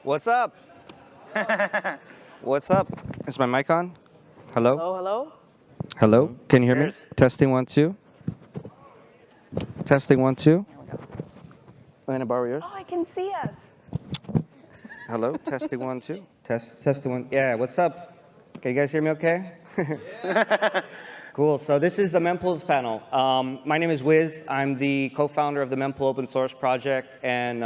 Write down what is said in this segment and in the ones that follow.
What's up? What's up? Is my mic on? Hello? Hello, hello. Hello? Can you hear me? Cheers. Testing 1 2. Testing 1 2. Elena, borrow yours. Oh, I can see us. Hello? Testing 1 2. Testing 1. Yeah, what's up? Can you guys hear me okay? Cool. So this is the mempools panel. My name is Wiz. I'm the co-founder of the mempool open source project and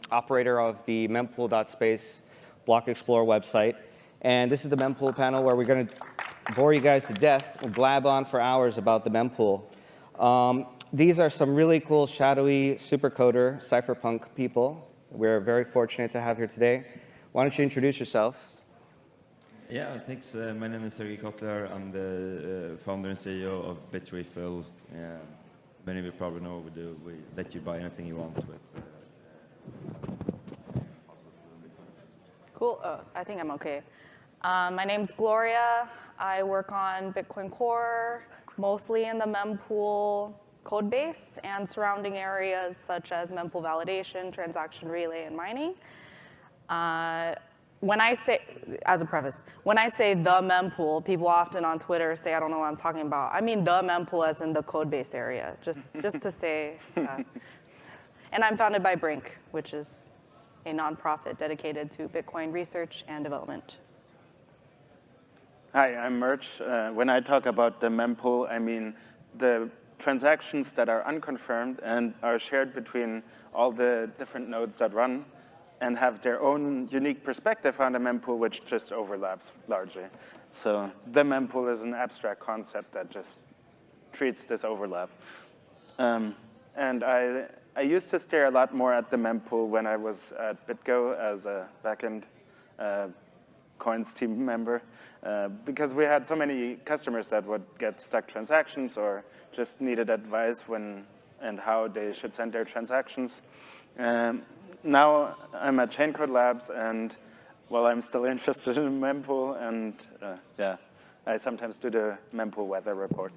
operator of the mempool.space block explorer website. And this is the mempool panel where we're going to bore you guys to death. We'll blab on for hours about the mempool. These are some really cool shadowy supercoder cypherpunk people we're very fortunate to have here today. Why don't you introduce yourself? Yeah, thanks. My name is Sergey Kotler. I'm the founder and CEO of Bitrefill. Many of you probably know what we do. We let you buy anything you want with. Cool. I think I'm okay. My name's Gloria. I work on Bitcoin Core, mostly in the mempool code base and surrounding areas such as mempool validation, transaction relay, and mining. When I say, as a preface, when I say the mempool, people often on Twitter say I don't know what I'm talking about. I mean the mempool as in the code base area, just to say. And I'm founded by Brink, which is a nonprofit dedicated to Bitcoin research and development. Hi, I'm Murch. When I talk about the mempool, I mean the transactions that are unconfirmed and are shared between all the different nodes that run and have their own unique perspective on the mempool, which just overlaps largely. So the mempool is an abstract concept that just treats this overlap. And I used to stare a lot more at the mempool when I was at BitGo as a backend coins team member, because we had so many customers that would get stuck transactions or just needed advice when and how they should send their transactions. Now I'm at Chaincode Labs, and well, I'm still interested in mempool, and yeah, I sometimes do the mempool weather report.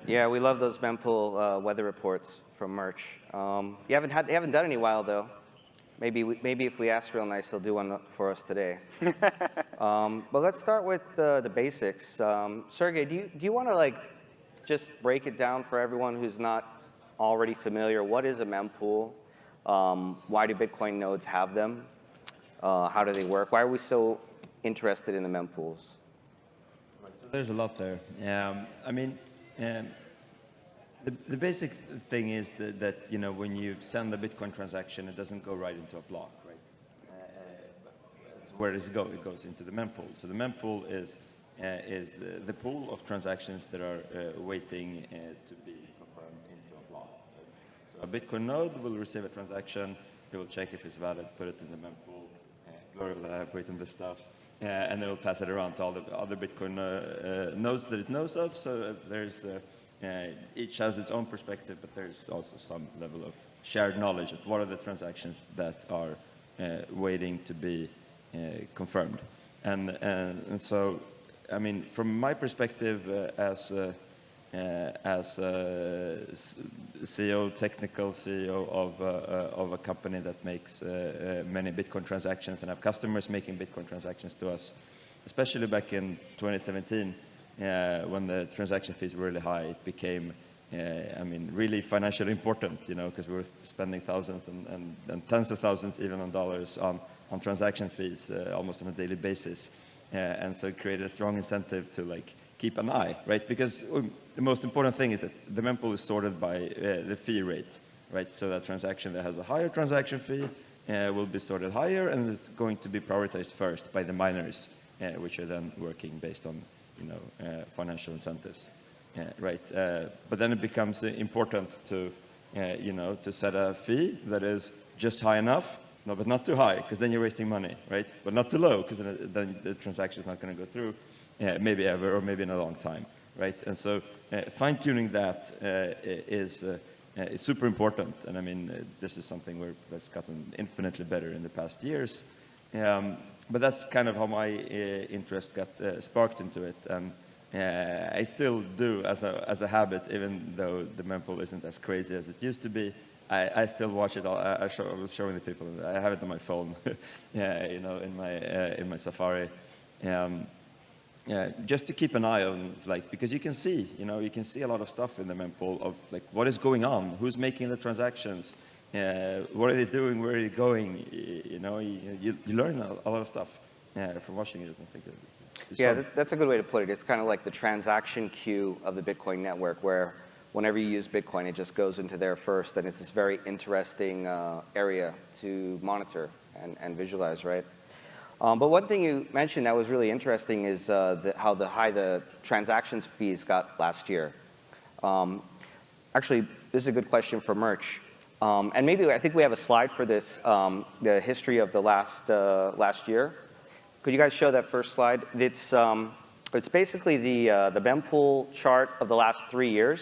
Yeah, we love those mempool weather reports from Merch. You haven't done any in a while though. Maybe if we ask real nice, he'll do one for us today. But let's start with the basics. Sergey, do you want to just break it down for everyone who's not already familiar? What is a mempool? Why do Bitcoin nodes have them? How do they work? Why are we so interested in the mempools? So there's a lot there. I mean, the basic thing is that when you send a Bitcoin transaction, it doesn't go right into a block, right? Where does it go? It goes into the mempool. So the mempool is the pool of transactions that are waiting to be confirmed into a block. So a Bitcoin node will receive a transaction. It will check if it's valid, put it in the mempool, Gloria will elaborate on this stuff, and it will pass it around to all the other Bitcoin nodes that it knows of. So there's each has its own perspective, but there's also some level of shared knowledge of what are the transactions that are waiting to be confirmed. And so, I mean, from my perspective as CEO, technical CEO of a company that makes many Bitcoin transactions and have customers making Bitcoin transactions to us, especially back in 2017, when the transaction fees were really high, it became, I mean, really financially important, because we were spending thousands and tens of thousands, even on dollars, on transaction fees almost on a daily basis. And so it created a strong incentive to keep an eye, right? Because the most important thing is that the mempool is sorted by the fee rate, right? So that transaction that has a higher transaction fee will be sorted higher, and it's going to be prioritized first by the miners, which are then working based on financial incentives, right? But then it becomes important to to set a fee that is just high enough. No, but not too high, because then you're wasting money, right? But not too low, because then the transaction is not going to go through, maybe ever, or maybe in a long time, right? And so fine-tuning that is super important. And I mean, this is something that's gotten infinitely better in the past years. But that's kind of how my interest got sparked into it. And I still do as a habit, even though the mempool isn't as crazy as it used to be. I still watch it all. I was showing the people. I have it on my phone, yeah, you know, in my Safari. Yeah, just to keep an eye on, like, because you can see, you know, you can see a lot of stuff in the mempool of like what is going on, who's making the transactions, what are they doing, where are they going, you know, you learn a lot of stuff from watching it. I think it's Yeah, fun. that's a good way to put it. It's kind of like the transaction queue of the Bitcoin network, where whenever you use Bitcoin, it just goes into there first, and it's this very interesting area to monitor and visualize, right? But one thing you mentioned that was really interesting is how high the transactions fees got last year. Actually, this is a good question for Merch. And maybe I think we have a slide for this, the history of the last year. Could you guys show that first slide? It's basically the mempool chart of the last 3 years.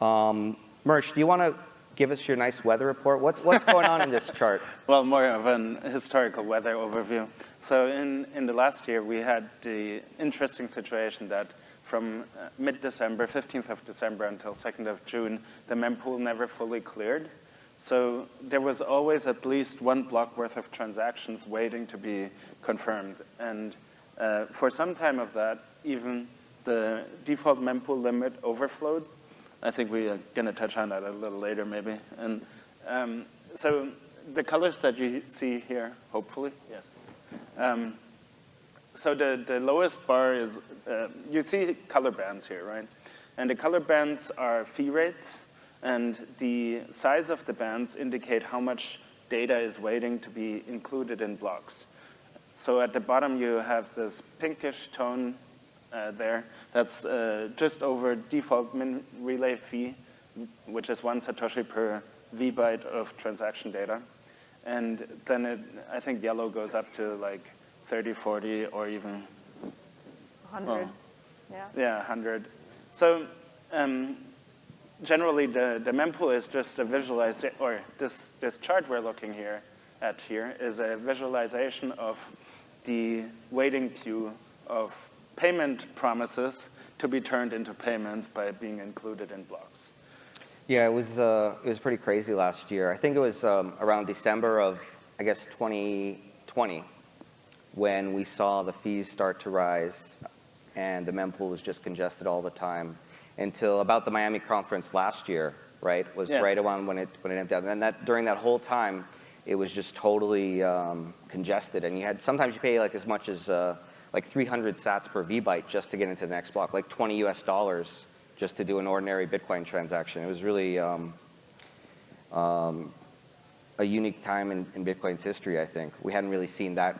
Merch, do you want to give us your nice weather report? What's going on in this chart? Well, more of an historical weather overview. So in the last year, we had the interesting situation that from mid-December, 15th of December until 2nd of June, the mempool never fully cleared. So there was always at least one block worth of transactions waiting to be confirmed. And for some time of that, even the default mempool limit overflowed. I think we are going to touch on that a little later, maybe. And so the colors that you see here, hopefully, yes. So the lowest bar is, you see color bands here, right? And the color bands are fee rates, and the size of the bands indicate how much data is waiting to be included in blocks. So at the bottom, you have this pinkish tone there. That's just over default min relay fee, which is 1 Satoshi per V byte of transaction data. And then I think yellow goes up to like 30, 40, or even 100. Well, Yeah. yeah, 100. So generally, the mempool is just a visualization, or this chart we're looking at here is a visualization of the waiting queue of payment promises to be turned into payments by being included in blocks. Yeah, it was pretty crazy last year. I think it was around December of, I guess, 2020 when we saw the fees start to rise and the mempool was just congested all the time until about the Miami conference last year, right? Was right around when it emptied out. And during that whole time, it was just totally congested. And sometimes you pay like as much as like 300 sats per V byte just to get into the next block, like $20 US just to do an ordinary Bitcoin transaction. It was really a unique time in Bitcoin's history, I think. We hadn't really seen that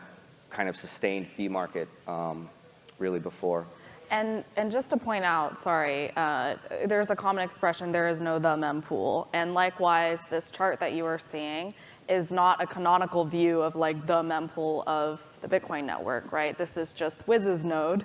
kind of sustained fee market really before. And just to point out, sorry, there's a common expression, there is no the mempool. And likewise, this chart that you are seeing is not a canonical view of like the mempool of the Bitcoin network, right? This is just Wiz's node,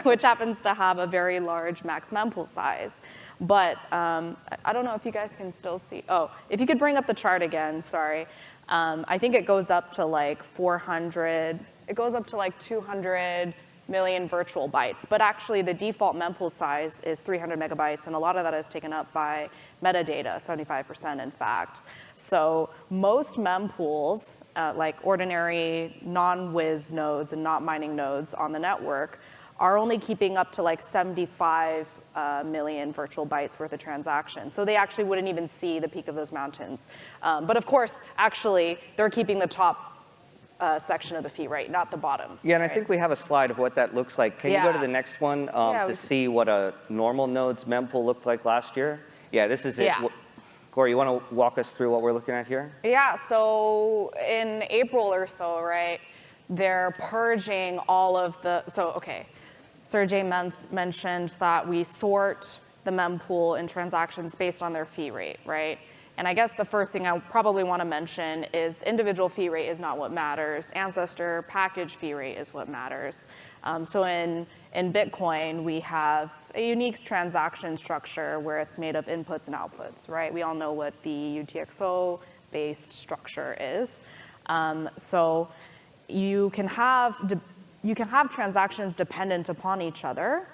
which happens to have a very large max mempool size. But I don't know if you guys can still see. Oh, if you could bring up the chart again, sorry. I think it goes up to like 400, it goes up to like 200 million virtual bytes, but actually the default mempool size is 300 megabytes, and a lot of that is taken up by metadata, 75% in fact. So most mempools, like ordinary non-Wiz nodes and not mining nodes on the network, are only keeping up to like 75 million virtual bytes worth of transactions. So they actually wouldn't even see the peak of those mountains. But of course, actually, they're keeping the top section of the fee rate, not the bottom. Yeah, and right? I think we have a slide of what that looks like. Can you go to the next one to see what a normal node's mempool looked like last year? Yeah, this is it. Yeah. Corey, you want to walk us through what we're looking at here? Yeah, so in April or so, right, they're purging all of the, so okay, Sergey mentioned that we sort the mempool in transactions based on their fee rate, right? And I guess the first thing I probably want to mention is individual fee rate is not what matters. Ancestor package fee rate is what matters. So in Bitcoin, we have a unique transaction structure where it's made of inputs and outputs, right? We all know what the UTXO-based structure is. So you can have transactions dependent upon each other.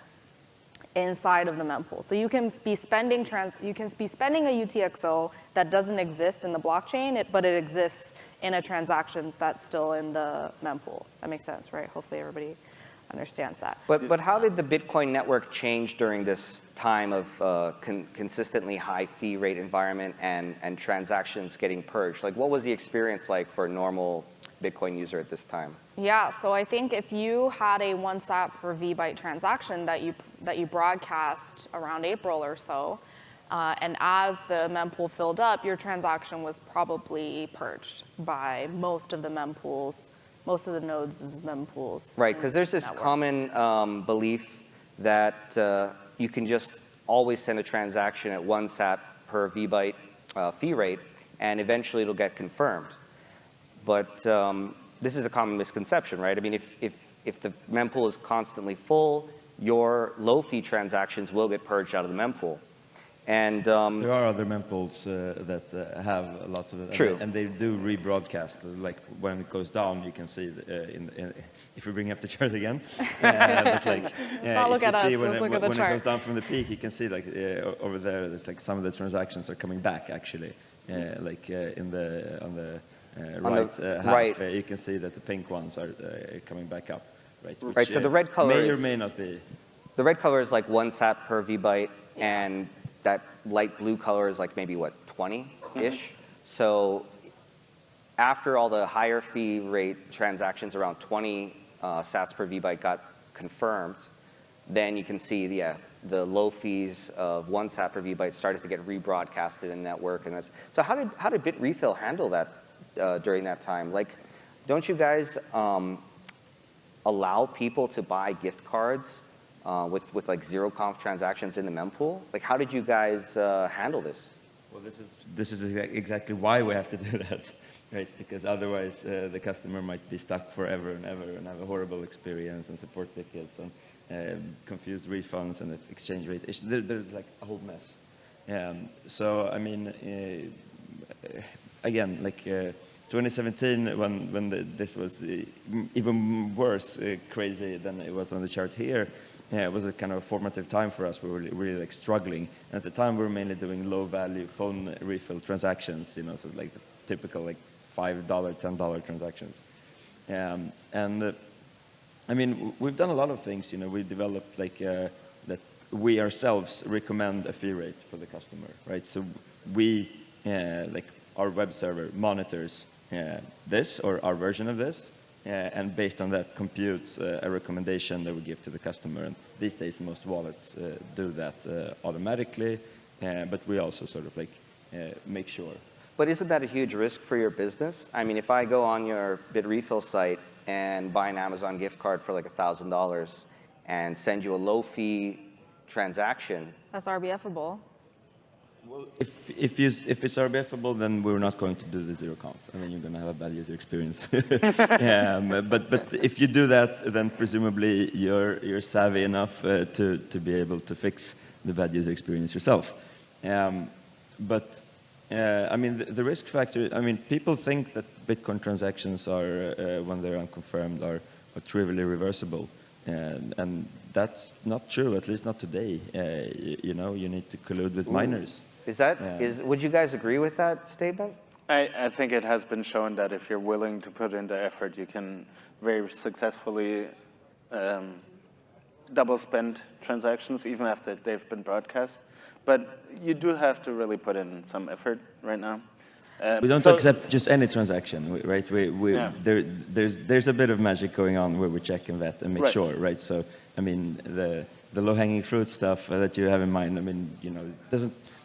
inside of the mempool. So you can be spending a UTXO that doesn't exist in the blockchain, but it exists in a transactions that's still in the mempool. That makes sense, right? Hopefully everybody understands that. But how did the Bitcoin network change during this time of consistently high fee rate environment and transactions getting purged? Like, what was the experience like for a normal Bitcoin user at this time? Yeah, so I think if you had a 1 sat per VByte transaction that you broadcast around April or so, and as the mempool filled up, your transaction was probably purged by most of the mempools, most of the nodes' mempools. Right, because there's this common belief that you can just always send a transaction at 1 sat per VByte fee rate, and eventually it'll get confirmed. But this is a common misconception, right? I mean, if the mempool is constantly full, your low fee transactions will get purged out of the mempool. And there are other mempools that have lots of it. True. And they do rebroadcast. Like when it goes down, you can see if we bring up the chart again. But like, not look if at you see us, when, let's look when at the it chart. goes down from the peak, you can see like over there, there's like some of the transactions are coming back actually. Like on the right half, right. You can see that the pink ones are coming back up. Right. Which, right. So the red color may or is, may not be. The red color is like 1 sat per VByte, and that light blue color is like maybe what, 20-ish. So after all the higher fee rate transactions around 20 sats per VByte got confirmed, then you can see the low fees of 1 sat per VByte started to get rebroadcasted in network. And that's, so how did Bitrefill handle that during that time? Like, don't you guys allow people to buy gift cards with like zero conf transactions in the mempool? Like, how did you guys handle this? Well, this is exactly why we have to do that, right? Because otherwise the customer might be stuck forever and ever and have a horrible experience and support tickets and confused refunds and exchange rate issues. There's like a whole mess. So I mean, again, like 2017, when this was even worse, crazy than it was on the chart here. It was a kind of a formative time for us. We were really like struggling. And at the time, we were mainly doing low-value phone refill transactions, you know, so like the typical like $5, $10 transactions. I mean, we've done a lot of things. You know, we developed like that we ourselves recommend a fee rate for the customer, right? So we like our web server monitors this or our version of this. And based on that computes a recommendation that we give to the customer. And these days, most wallets do that automatically, but we also sort of like make sure. But isn't that a huge risk for your business? I mean, if I go on your Bitrefill site and buy an Amazon gift card for like $1,000 and send you a low fee transaction. That's RBF-able. Well, if it's RBF-able, then we're not going to do the zero conf, and then you're going to have a bad user experience. But if you do that, then presumably you're savvy enough to be able to fix the bad user experience yourself. I mean, the risk factor. I mean, people think that Bitcoin transactions are when they're unconfirmed are trivially reversible, and that's not true. At least not today. You know, you need to collude with miners. Would you guys agree with that statement? I think it has been shown that if you're willing to put in the effort, you can very successfully double spend transactions even after they've been broadcast. But you do have to really put in some effort right now. We don't accept just any transaction, right? There's a bit of magic going on where we check and vet and make sure, right? So, I mean, the low-hanging fruit stuff that you have in mind, I mean, you know,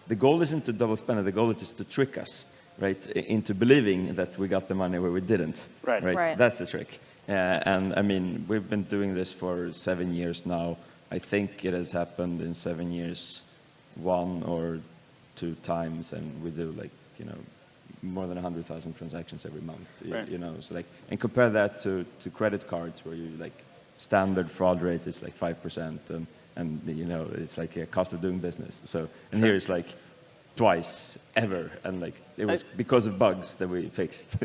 the goal isn't to double spend it, the goal is to trick us, right, into believing that we got the money where we didn't, right? That's the trick. And I mean, we've been doing this for 7 years now. I think it has happened in 7 years 1 or 2 times, and we do like, you know, more than 100,000 transactions every month, you know, so like, and compare that to credit cards where you like standard fraud rate is like 5%, and you know, it's like a cost of doing business. So, and here it's like twice ever, and like it was because of bugs that we fixed.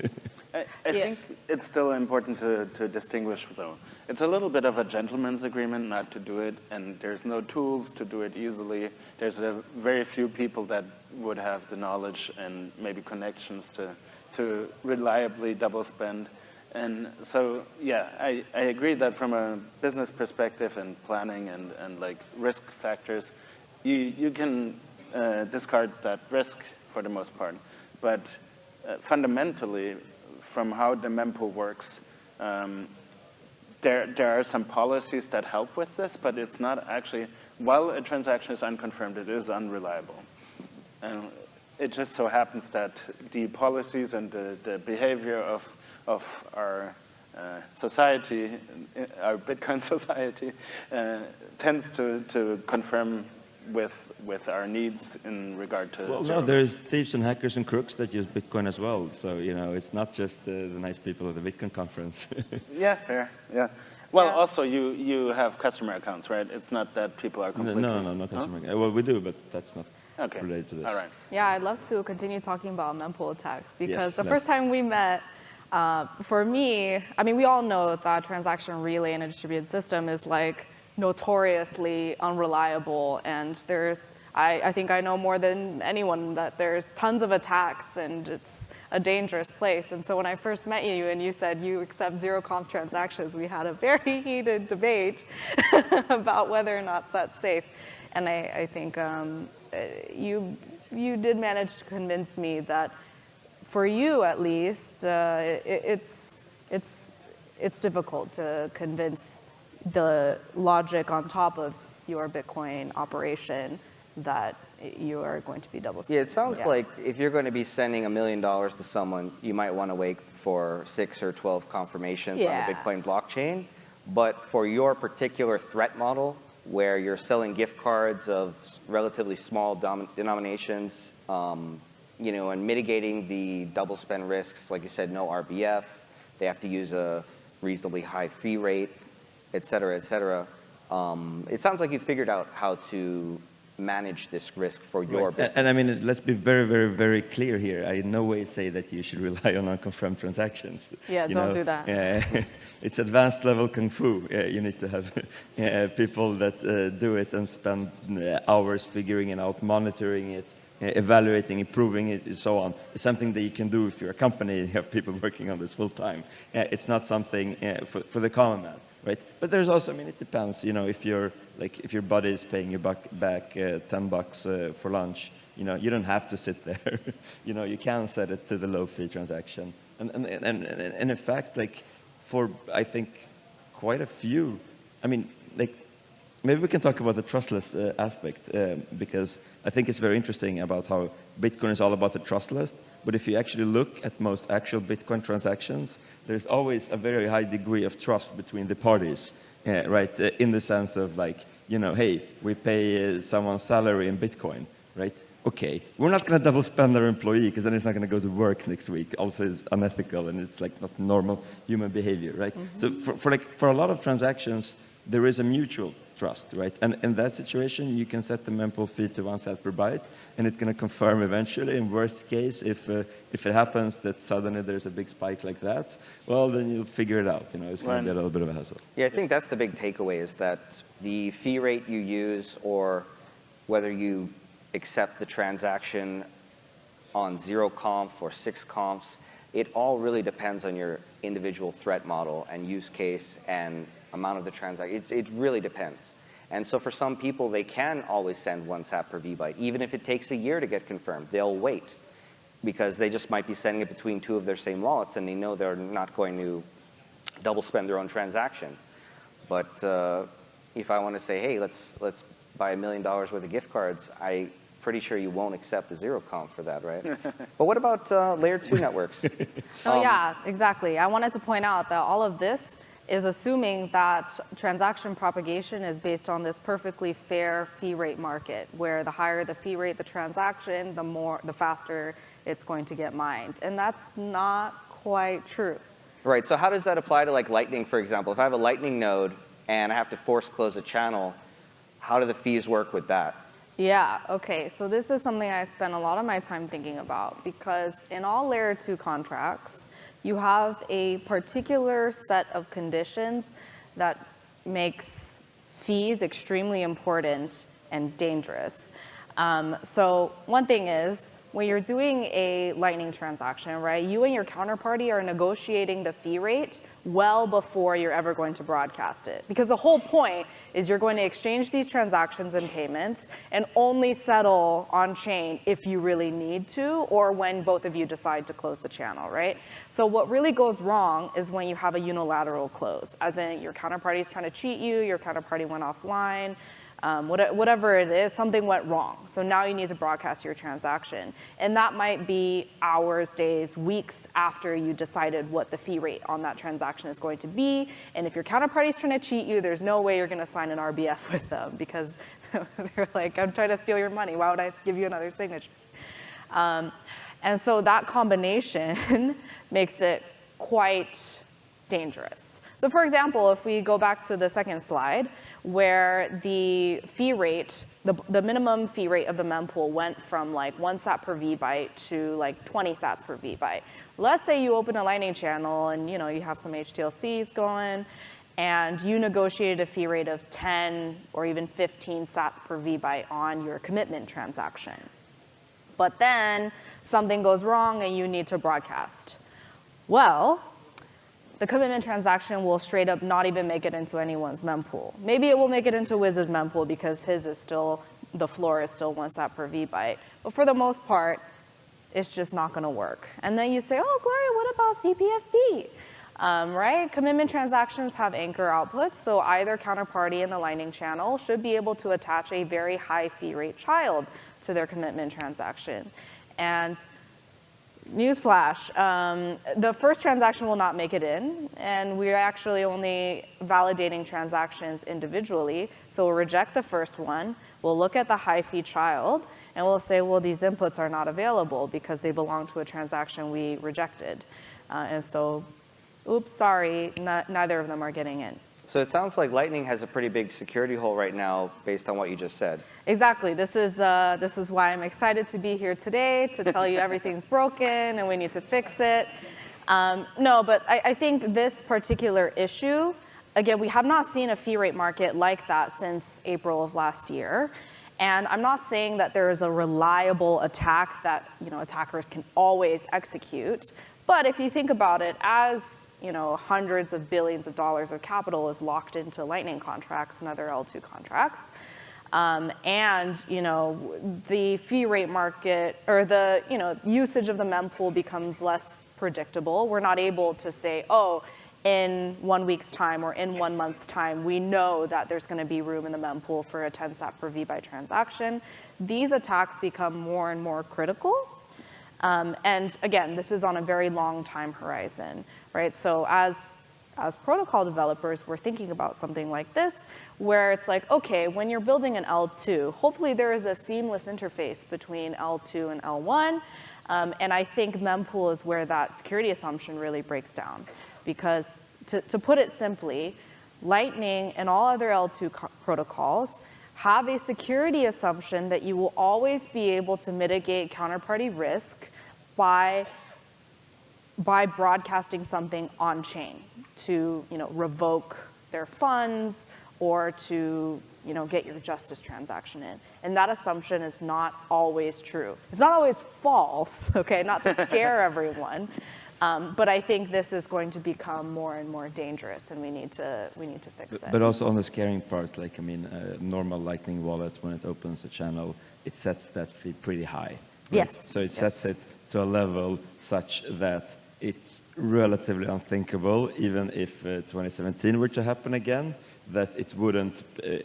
I think it's still important to distinguish, though. It's a little bit of a gentleman's agreement not to do it, and there's no tools to do it easily. There's very few people that would have the knowledge and maybe connections to reliably double spend. And so, yeah, I agree that from a business perspective and planning and like risk factors, you can discard that risk for the most part. But fundamentally, from how the mempool works, there are some policies that help with this, but it's not actually, while a transaction is unconfirmed, it is unreliable. And it just so happens that the policies and the behavior of our society, our Bitcoin society, tends to confirm with our needs in regard to. Well, no, there's thieves and hackers and crooks that use Bitcoin as well. So, you know, it's not just the nice people at the Bitcoin conference. Yeah, fair. Yeah. Well, Yeah. also you have customer accounts, right? It's not that people are completely. No customer. Well, we do, but that's not Okay. related to this. All right. Yeah, I'd love to continue talking about mempool attacks because Yes, the let's. first time we met, for me, I mean, we all know that transaction relay in a distributed system is like notoriously unreliable, and I think I know more than anyone that there's tons of attacks and it's a dangerous place. And so when I first met you and you said you accept zero-conf transactions, we had a very heated debate about whether or not that's safe. And I think you did manage to convince me that for you at least, it's difficult to convince the logic on top of your Bitcoin operation that you are going to be double spending. Yeah, it sounds like if you're going to be sending $1 million to someone, you might want to wait for 6 or 12 confirmations on the Bitcoin blockchain. But for your particular threat model, where you're selling gift cards of relatively small denominations, you know, and mitigating the double spend risks, like you said, no RBF, they have to use a reasonably high fee rate, et cetera, et cetera. It sounds like you figured out how to manage this risk for your business. And I mean, let's be very, very, very clear here. I in no way say that you should rely on unconfirmed transactions. Yeah, don't do that. It's advanced level kung fu. You need to have people that do it and spend hours figuring it out, monitoring it, evaluating, improving it, and so on. It's something that you can do if you're a company and you have people working on this full time. It's not something for the common man. Right, but there's also, I mean, it depends. You know, if your buddy is paying you back $10 for lunch, you know, you don't have to sit there. You know, you can set it to the low fee transaction. And in fact, like for I think quite a few, I mean, like maybe we can talk about the trustless aspect because I think it's very interesting about how Bitcoin is all about the trustless. But if you actually look at most actual Bitcoin transactions, there's always a very high degree of trust between the parties, right? In the sense of like, you know, hey, we pay someone's salary in Bitcoin, right? Okay, we're not going to double spend our employee because then he's not going to go to work next week. Also, it's unethical and it's like not normal human behavior, right? Mm-hmm. So for a lot of transactions, there is a mutual trust, right? And in that situation, you can set the mempool fee to 1 cent per byte, and it's going to confirm eventually. In worst case, if it happens that suddenly there's a big spike like that, well, then you'll figure it out. You know, it's going to be a little bit of a hassle. Yeah, I think that's the big takeaway is that the fee rate you use or whether you accept the transaction on 0conf or 6confs, it all really depends on your individual threat model and use case and amount of the transaction. It really depends. And so for some people, they can always send 1 sat per vbyte. Even if it takes a year to get confirmed, they'll wait because they just might be sending it between two of their same wallets and they know they're not going to double spend their own transaction. But if I want to say, hey, let's buy $1 million worth of gift cards, I'm pretty sure you won't accept the 0conf for that, right? But what about layer 2 networks? Oh yeah, exactly. I wanted to point out that all of this is assuming that transaction propagation is based on this perfectly fair fee rate market, where the higher the fee rate the transaction, the faster it's going to get mined. And that's not quite true. Right, so how does that apply to like Lightning, for example? If I have a Lightning node and I have to force close a channel, how do the fees work with that? Yeah, okay, so this is something I spend a lot of my time thinking about because in all layer 2 contracts, you have a particular set of conditions that makes fees extremely important and dangerous. So one thing is, when you're doing a Lightning transaction, right, you and your counterparty are negotiating the fee rate well before you're ever going to broadcast it. Because the whole point is you're going to exchange these transactions and payments and only settle on chain if you really need to or when both of you decide to close the channel, right? So what really goes wrong is when you have a unilateral close, as in your counterparty is trying to cheat you, your counterparty went offline, whatever it is, something went wrong. So now you need to broadcast your transaction. And that might be hours, days, weeks after you decided what the fee rate on that transaction is going to be. And if your counterparty is trying to cheat you, there's no way you're going to sign an RBF with them because they're like, I'm trying to steal your money. Why would I give you another signature? And so that combination makes it quite dangerous. So for example, if we go back to the second slide, where the fee rate, the minimum fee rate of the mempool went from like 1 sat per vbyte to like 20 sats per vbyte. Let's say you open a Lightning channel and you have some HTLCs going, and you negotiated a fee rate of 10 or even 15 sats per vbyte on your commitment transaction. But then something goes wrong and you need to broadcast. Well, the commitment transaction will straight up not even make it into anyone's mempool. Maybe it will make it into Wiz's mempool because his is still, the floor is still 1 sat per vbyte. But for the most part, it's just not gonna work. And then you say, oh, Gloria, what about CPFP? Right? Commitment transactions have anchor outputs, so either counterparty in the Lightning channel should be able to attach a very high fee rate child to their commitment transaction. And newsflash, the first transaction will not make it in, and we're actually only validating transactions individually. So we'll reject the first one, we'll look at the high fee child, and we'll say, well, these inputs are not available because they belong to a transaction we rejected. And so, oops, sorry, neither of them are getting in. So it sounds like Lightning has a pretty big security hole right now based on what you just said. Exactly. This is why I'm excited to be here today, to tell you everything's broken and we need to fix it. No, but I think this particular issue, again, we have not seen a fee rate market like that since April of last year. And I'm not saying that there is a reliable attack that attackers can always execute. But if you think about it, as hundreds of billions of dollars of capital is locked into Lightning contracts and other L2 contracts, and the fee rate market or the usage of the mempool becomes less predictable. We're not able to say, oh, in 1 week's time or in 1 month's time, we know that there's going to be room in the mempool for a 10 sat per vbyte transaction. These attacks become more and more critical. And again, this is on a very long time horizon, right? So as protocol developers, we're thinking about something like this, where it's like, okay, when you're building an L2, hopefully there is a seamless interface between L2 and L1. And I think mempool is where that security assumption really breaks down. Because to put it simply, Lightning and all other L2 protocols have a security assumption that you will always be able to mitigate counterparty risk by broadcasting something on chain to revoke their funds or to get your justice transaction in. And that assumption is not always true. It's not always false, okay, not to scare everyone. But I think this is going to become more and more dangerous, and we need to fix it. But also on the scaring part, like a normal Lightning wallet, when it opens a channel, it sets that fee pretty high. Right? Yes. So it sets it to a level such that it's relatively unthinkable, even if 2017 were to happen again, that it wouldn't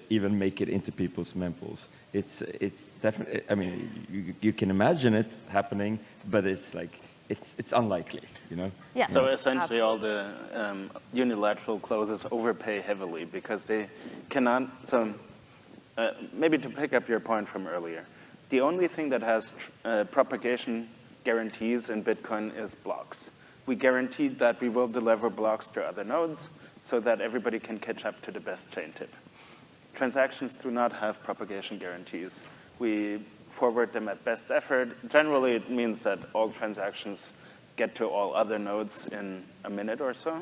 even make it into people's mempools. It's definitely. I mean, you can imagine it happening, but it's like. It's unlikely, Yeah. So essentially all the unilateral closes overpay heavily because they cannot, maybe to pick up your point from earlier, the only thing that has propagation guarantees in Bitcoin is blocks. We guaranteed that we will deliver blocks to other nodes so that everybody can catch up to the best chain tip. Transactions do not have propagation guarantees. We forward them at best effort. Generally, it means that all transactions get to all other nodes in a minute or so.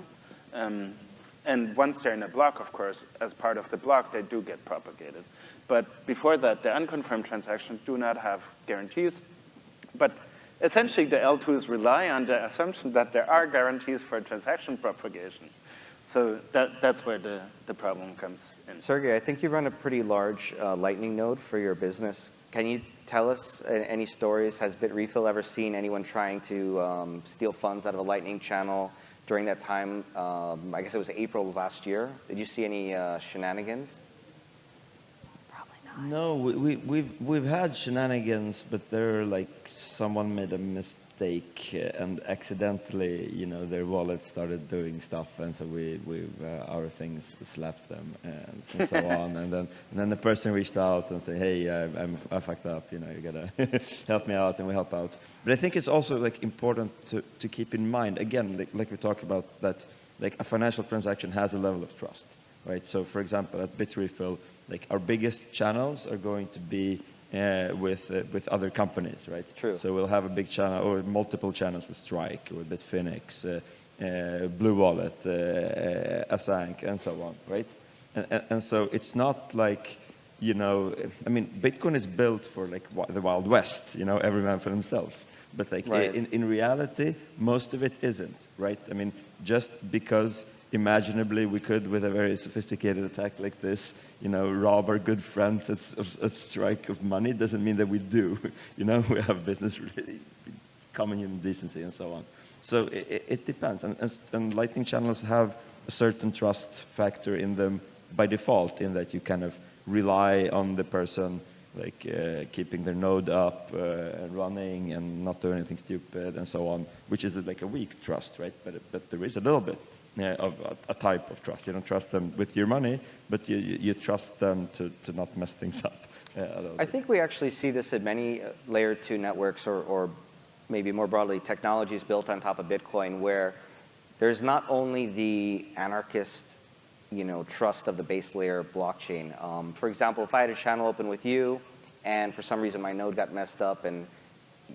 And once they're in a block, of course, as part of the block, they do get propagated. But before that, the unconfirmed transactions do not have guarantees. But essentially, the L2s rely on the assumption that there are guarantees for transaction propagation. So that's where the problem comes in. Sergey, I think you run a pretty large Lightning node for your business. Can you tell us any stories? Has Bitrefill ever seen anyone trying to steal funds out of a Lightning channel during that time? I guess it was April of last year. Did you see any shenanigans? Probably not. No, we've had shenanigans, but they're like someone made a mistake and accidentally, you know, their wallet started doing stuff, and so our things slapped them and so on. And then the person reached out and said, "Hey, I fucked up. You know, you gotta help me out," and we help out. But I think it's also like important to keep in mind again, like we talked about, that like a financial transaction has a level of trust, right? So, for example, at Bitrefill, like our biggest channels are going to be with other companies, right? True. So we'll have a big channel or multiple channels with Strike or Bitfinex, Blue Wallet, Asank, and so on, right? And so it's not like, you know, I mean, Bitcoin is built for like the Wild West, you know, every man for themselves. But like Right. in reality, most of it isn't, right? I mean, just because imaginably we could, with a very sophisticated attack like this, you know, rob our good friends at Strike of money, doesn't mean that we do. You know, we have business, really, common human decency and so on. So it depends. And Lightning channels have a certain trust factor in them by default, in that you kind of rely on the person like keeping their node up and running and not doing anything stupid and so on, which is like a weak trust, right? But there is a little bit of a type of trust. You don't trust them with your money, but you trust them to not mess things up. I think we actually see this in many layer 2 networks, or maybe more broadly, technologies built on top of Bitcoin, where there's not only the anarchist, you know, trust of the base layer blockchain. For example, if I had a channel open with you, and for some reason my node got messed up, and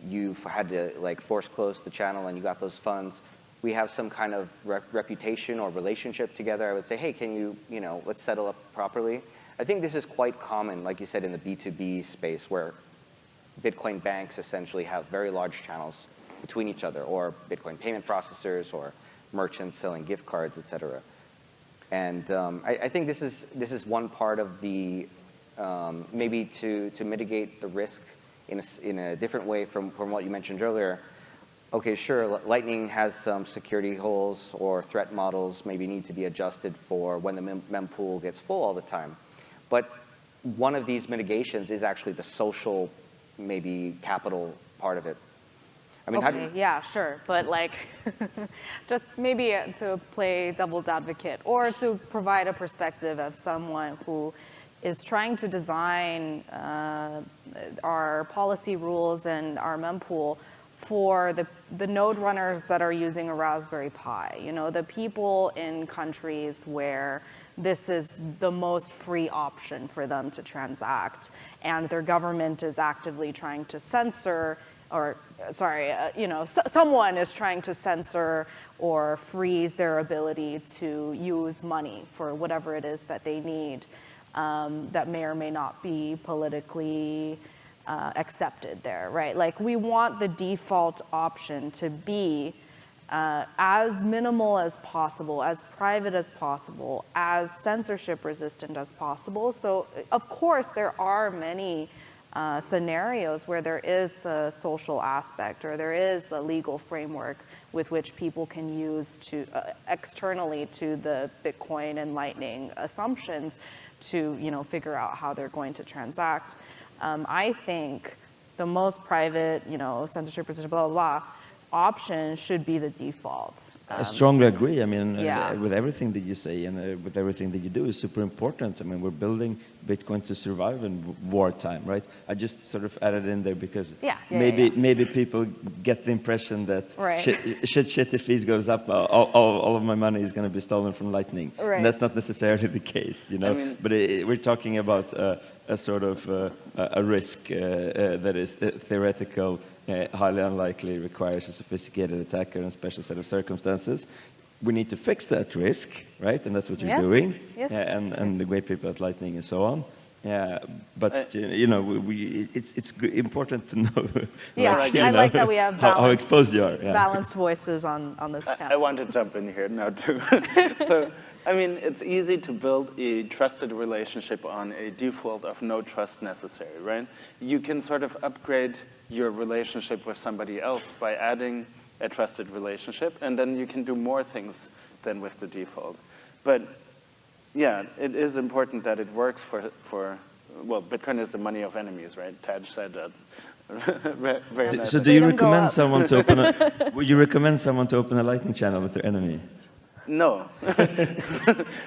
you had to like force close the channel, and you got those funds, we have some kind of reputation or relationship together. I would say, hey, can you know, let's settle up properly. I think this is quite common, like you said, in the B2B space, where Bitcoin banks essentially have very large channels between each other, or Bitcoin payment processors, or merchants selling gift cards, et cetera. And I think this is one part of the, maybe to mitigate the risk in a different way from what you mentioned earlier. Okay, sure, Lightning has some security holes or threat models maybe need to be adjusted for when the mempool gets full all the time. But one of these mitigations is actually the social, maybe capital part of it. I mean, Okay, yeah, sure, but like, just maybe to play devil's advocate, or to provide a perspective of someone who is trying to design our policy rules and our mempool for the node runners that are using a Raspberry Pi. You know, the people in countries where this is the most free option for them to transact, and their government is actively trying to censor, or sorry, you know, someone is trying to censor or freeze their ability to use money for whatever it is that they need, that may or may not be politically accepted there, right? Like, we want the default option to be as minimal as possible, as private as possible, as censorship resistant as possible. So, of course, there are many scenarios where there is a social aspect, or there is a legal framework with which people can use to externally to the Bitcoin and Lightning assumptions to, you know, figure out how they're going to transact. I think the most private, you know, censorship resistant, blah, blah, blah, option should be the default. I strongly agree. I mean, Yeah. with everything that you say and with everything that you do is super important. I mean, we're building Bitcoin to survive in wartime, right? I just sort of added in there because maybe people get the impression that Right. shit if fees goes up, all of my money is going to be stolen from Lightning. Right. And that's not necessarily the case, you know. I mean, but we're talking about a sort of a risk that is theoretical. Highly unlikely, requires a sophisticated attacker in a special set of circumstances. We need to fix that risk, right? And that's what you're doing. Yes. And the great people at Lightning and so on. Yeah, but you know, it's important to know. I like that we have how exposed you are. Yeah. Balanced voices on this panel. I want to jump in here now too. So, I mean, it's easy to build a trusted relationship on a default of no trust necessary, right? You can sort of upgrade your relationship with somebody else by adding a trusted relationship, and then you can do more things than with the default. But yeah, it is important that it works for well, Bitcoin is the money of enemies, right? Taj said that. Very nice. So do you recommend someone to open would you recommend someone to open a Lightning channel with their enemy? No,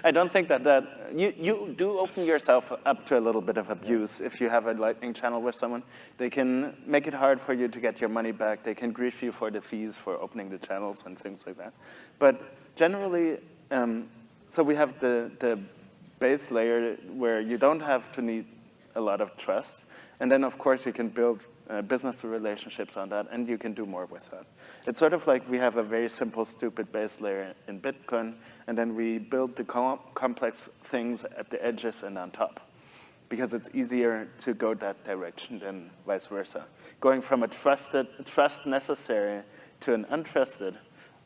I don't think that you do open yourself up to a little bit of abuse if you have a Lightning channel with someone. They can make it hard for you to get your money back. They can grief you for the fees for opening the channels and things like that. But generally, so we have the base layer where you don't have to need a lot of trust. And then, of course, you can build business relationships on that, and you can do more with that. It's sort of like we have a very simple, stupid base layer in Bitcoin, and then we build the complex things at the edges and on top, because it's easier to go that direction than vice versa. Going from a trust necessary to an untrusted,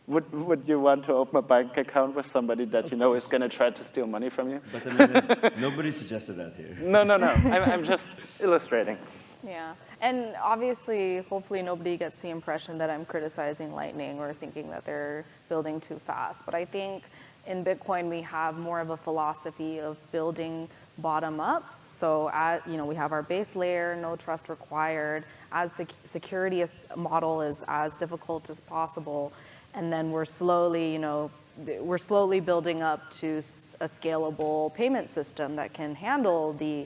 would you want to open a bank account with somebody that you know is going to try to steal money from you? But I mean, nobody suggested that here. No. I'm just illustrating. Yeah, and obviously, hopefully nobody gets the impression that I'm criticizing Lightning or thinking that they're building too fast. But I think in Bitcoin, we have more of a philosophy of building bottom up. So we have our base layer, no trust required, as security model is as difficult as possible. And then we're slowly building up to a scalable payment system that can handle the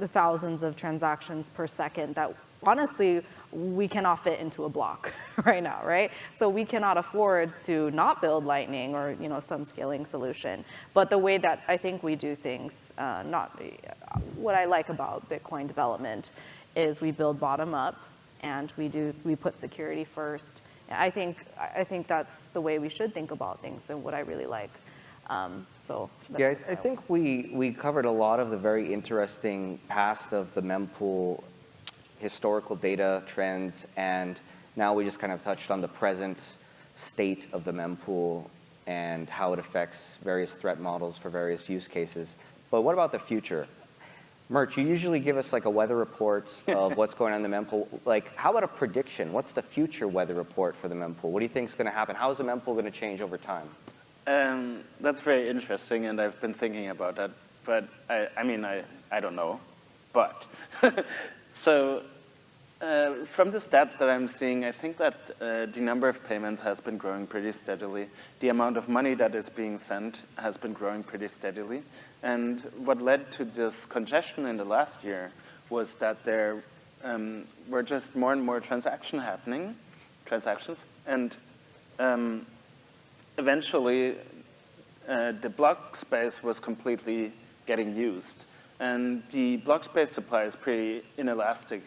thousands of transactions per second that honestly we cannot fit into a block right now, right? So we cannot afford to not build Lightning or some scaling solution. But the way that I think we do things, what I like about Bitcoin development is we build bottom up and we put security first. I think that's the way we should think about things and what I really like. Yeah, I think we covered a lot of the very interesting past of the mempool, historical data, trends, and now we just kind of touched on the present state of the mempool and how it affects various threat models for various use cases. But what about the future? Murch, you usually give us like a weather report of what's going on in the mempool. Like, how about a prediction? What's the future weather report for the mempool? What do you think is going to happen? How is the mempool going to change over time? That's very interesting, and I've been thinking about that. But I don't know. But so from the stats that I'm seeing, I think that the number of payments has been growing pretty steadily. The amount of money that is being sent has been growing pretty steadily. And what led to this congestion in the last year was that there were just more and more transactions, and eventually the block space was completely getting used. And the block space supply is pretty inelastic.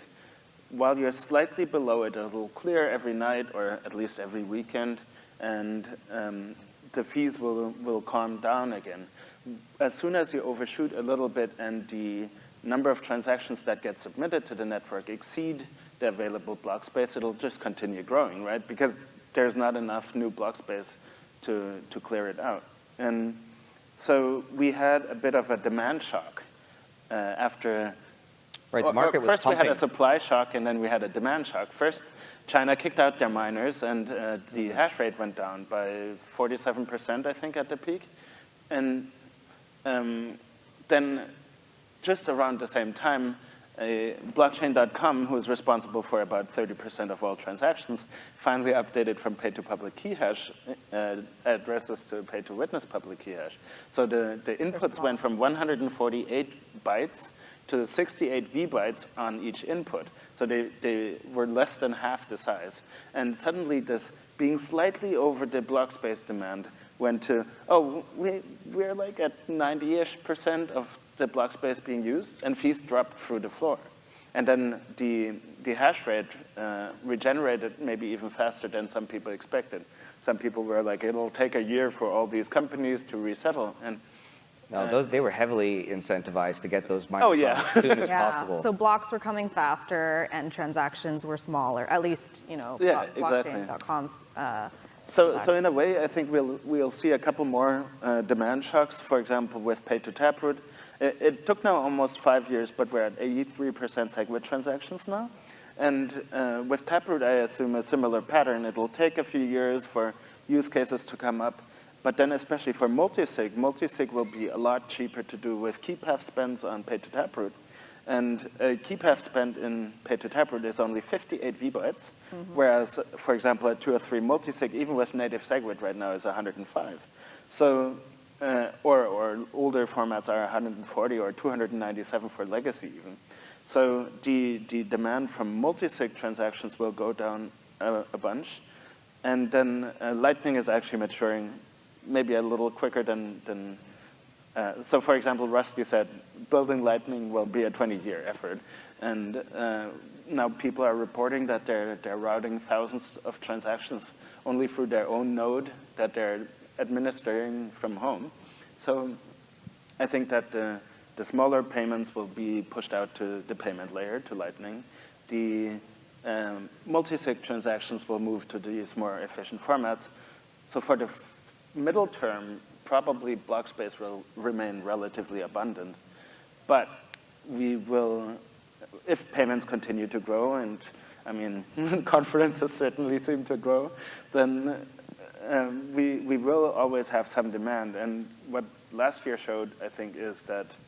While you're slightly below it, it'll clear every night or at least every weekend, and the fees will calm down again. As soon as you overshoot a little bit and the number of transactions that get submitted to the network exceed the available block space, it'll just continue growing, right? Because there's not enough new block space to clear it out. And so we had a bit of a demand shock after. Right, the market was first pumping. We had a supply shock, and then we had a demand shock. First, China kicked out their miners, and the hash rate went down by 47%, I think, at the peak. And then just around the same time, blockchain.com, who is responsible for about 30% of all transactions, finally updated from pay-to-public key hash addresses to pay-to-witness public key hash. So the inputs went from 148 bytes to 68 V-bytes on each input. So they were less than half the size. And suddenly this being slightly over the block space demand went to, oh, we're like at 90-ish% of the block space being used, and fees dropped through the floor. And then the hash rate regenerated maybe even faster than some people expected. Some people were like, it'll take a year for all these companies to resettle. And no, they were heavily incentivized to get those miners as soon as possible. So blocks were coming faster and transactions were smaller, at least, blockchain.com's. So in a way, I think we'll see a couple more demand shocks, for example, with pay-to-taproot. It took now almost 5 years, but we're at 83% SegWit transactions now. And with Taproot, I assume a similar pattern. It will take a few years for use cases to come up. But then especially for multisig will be a lot cheaper to do with key path spends on pay-to-taproot. And a key path spend in pay-to-taproot is only 58 V-bytes, whereas, for example, a 2 or 3 multisig, even with native SegWit right now, is 105. So, or older formats are 140 or 297 for legacy even. So the demand from multisig transactions will go down a bunch. And then Lightning is actually maturing maybe a little quicker than so for example, Rusty said, building Lightning will be a 20-year effort. And now people are reporting that they're routing thousands of transactions only through their own node that they're administering from home. So I think that the smaller payments will be pushed out to the payment layer, to Lightning. The multisig transactions will move to these more efficient formats. So for the middle term, probably block space will remain relatively abundant. But we will, if payments continue to grow, and I mean, conferences certainly seem to grow, then we will always have some demand. And what last year showed, I think, is that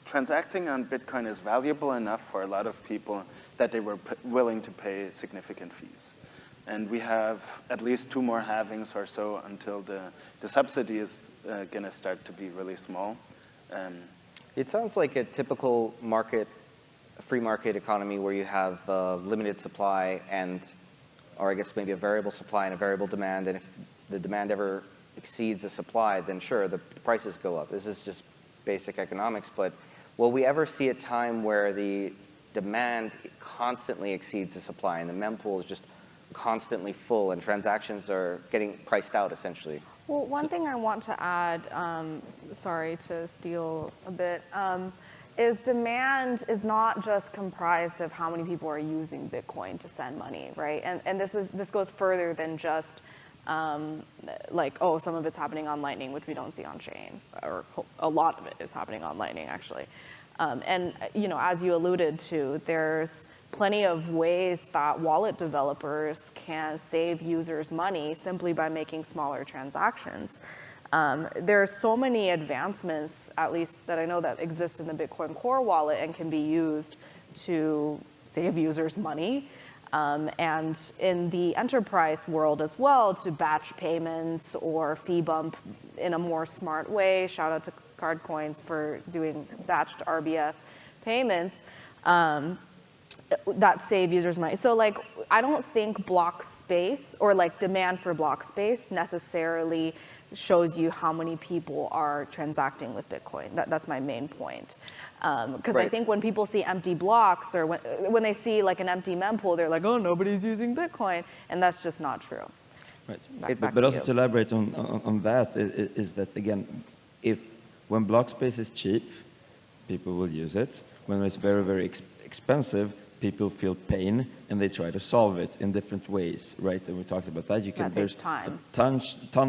transacting on Bitcoin is valuable enough for a lot of people that they were willing to pay significant fees. And we have at least 2 more halvings or so until the subsidy is going to start to be really small. It sounds like a typical free market economy where you have limited supply or I guess maybe a variable supply and a variable demand. And if the demand ever exceeds the supply, then sure, the prices go up. This is just basic economics. But will we ever see a time where the demand constantly exceeds the supply and the mempool is just constantly full and transactions are getting priced out essentially? Well, one thing I want to add, sorry to steal a bit, is demand is not just comprised of how many people are using Bitcoin to send money, right? And this goes further than just like, oh, some of it's happening on Lightning, which we don't see on chain, or a lot of it is happening on Lightning actually. And as you alluded to, there's plenty of ways that wallet developers can save users money simply by making smaller transactions. There are so many advancements, at least that I know, that exist in the Bitcoin Core wallet and can be used to save users money. And in the enterprise world as well, to batch payments or fee bump in a more smart way. Shout out to Cardcoins for doing batched RBF payments. That save users money. So like, I don't think block space or like demand for block space necessarily shows you how many people are transacting with Bitcoin. That's my main point. Because I think when people see empty blocks or when they see like an empty mempool, they're like, oh, nobody's using Bitcoin. And that's just not true. Right. But also to elaborate on that is that, again, when block space is cheap, people will use it. When it's very, very expensive, people feel pain and they try to solve it in different ways, right? And we talked about that. There's time. Ton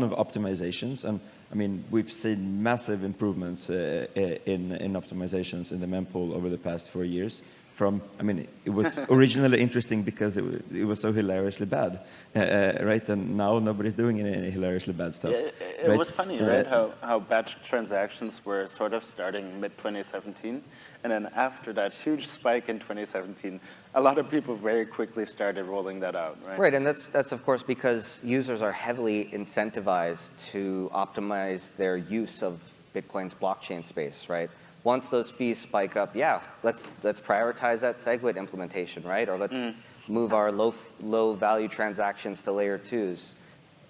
of optimizations, and I mean, we've seen massive improvements in optimizations in the mempool over the past 4 years. from, I mean, it was originally interesting because it was so hilariously bad, right? And now nobody's doing any hilariously bad stuff. It right? was funny, right? How batch transactions were sort of starting mid-2017. And then after that huge spike in 2017, a lot of people very quickly started rolling that out, right? Right, and that's of course because users are heavily incentivized to optimize their use of Bitcoin's blockchain space, right? Once those fees spike up, yeah, let's prioritize that SegWit implementation, right? Or let's move our low value transactions to layer 2s.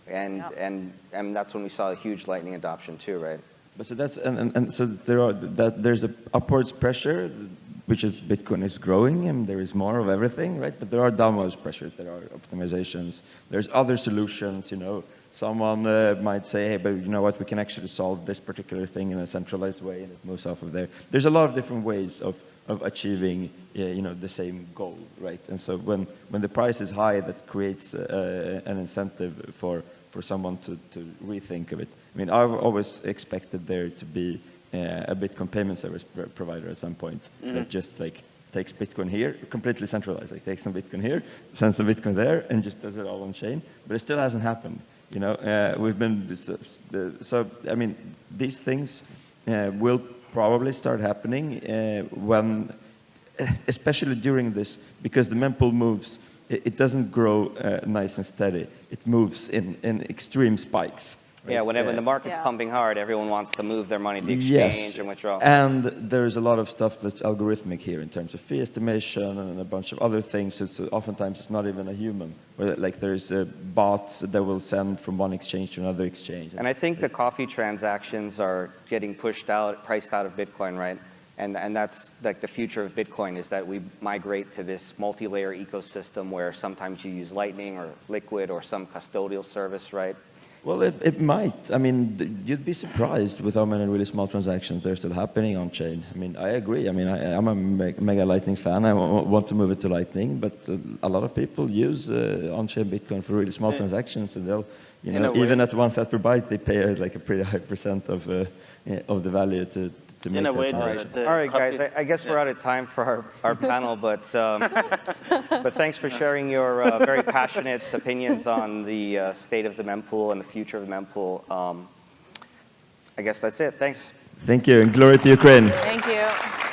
And that's when we saw a huge Lightning adoption too, right? But so that's and so there's a upwards pressure, which is Bitcoin is growing and there is more of everything, right? But there are downwards pressures, there are optimizations, there's other solutions, you know. Someone might say, hey, but you know what, we can actually solve this particular thing in a centralized way and it moves off of there. There's a lot of different ways of achieving, you know, the same goal, right? And so when the price is high, that creates an incentive for someone to rethink of it. I mean, I've always expected there to be a Bitcoin payment service provider at some point that just like takes Bitcoin here, completely centralized, like takes some Bitcoin here, sends some Bitcoin there, and just does it all on chain. But it still hasn't happened. You know, we've been, so I mean, these things will probably start happening when, especially during this, because the mempool moves, it doesn't grow nice and steady. It moves in extreme spikes. Right? Yeah, when the market's pumping hard, everyone wants to move their money to exchange and withdraw. And there's a lot of stuff that's algorithmic here in terms of fee estimation and a bunch of other things. So oftentimes it's not even a human. Or like there's bots that will send from one exchange to another exchange. And I think the coffee transactions are getting priced out of Bitcoin, right? And that's like the future of Bitcoin is that we migrate to this multi-layer ecosystem where sometimes you use Lightning or Liquid or some custodial service, right? Well, it might. I mean, you'd be surprised with how many really small transactions they're still happening on chain. I mean, I agree. I mean, I'm a mega Lightning fan. I want to move it to Lightning, but a lot of people use on-chain Bitcoin for really small transactions, and they'll, you know, even at 1 cent per byte, they pay like a pretty high percent of the value to make in a that way, transaction. All right, guys, I guess we're out of time for our panel, but thanks for sharing your very passionate opinions on the state of the mempool and the future of the mempool. I guess that's it. Thanks. Thank you, and glory to Ukraine. Thank you.